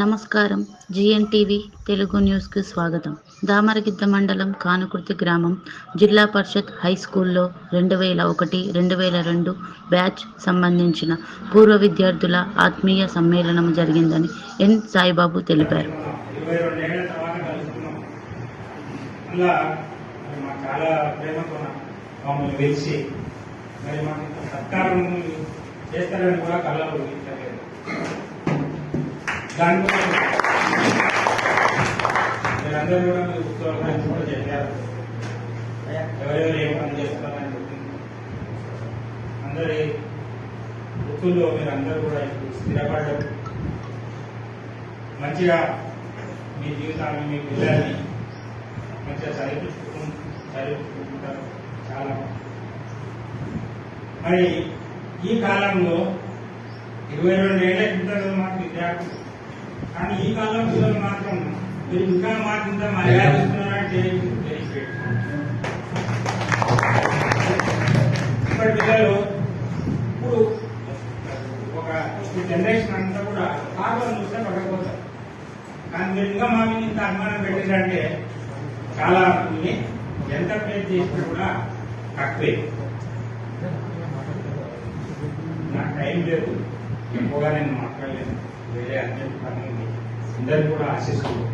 నమస్కారం. జీఎన్టీవీ తెలుగు న్యూస్కు స్వాగతం. దామరగిద్ద మండలం కానుకుర్తి గ్రామం జిల్లా పరిషత్ హైస్కూల్లో 2001-2002 బ్యాచ్ సంబంధించిన పూర్వ విద్యార్థుల ఆత్మీయ సమ్మేళనం జరిగిందని ఎన్ సాయిబాబు తెలిపారు. మీరందరూ కూడా మీరు ఉద్యోగాలు కూడా చెప్పారు. ఎవరెవరు ఏం పని చేస్తున్నారని చెప్పింది. అందరి వృత్తుల్లో మీరు అందరూ కూడా ఇప్పుడు స్థిరపడ్డారు. మంచిగా మీ జీవితాన్ని మీ పిల్లల్ని మంచిగా చదివించుకుంటారు. చాలా మరి ఈ కాలంలో 22 ఏళ్ళ ఉంటారు మాకు విద్యార్థులు. కానీ ఈ కాలం పిల్లలు మాత్రం మీరు ఇంకా మాకు ఇంత మర్యాద ఇస్తున్నారంటే ఇప్పటి పిల్లలు ఇప్పుడు ఒక జనరేషన్ అంతా కూడా కార్లను చూస్తే పడకపోతారు. కానీ మీరు ఇంకా మా మీద ఇంత అనుమానం పెట్టిందంటే చాలా ఎంత ప్రేర్ చేసినా కూడా తక్కువే. నాకు టైం లేదు, ఎక్కువగా నేను మాట్లాడలేను. వేరే అన్ని పని ఉంది. అందరినీ కూడా ఆశిస్తున్నాను.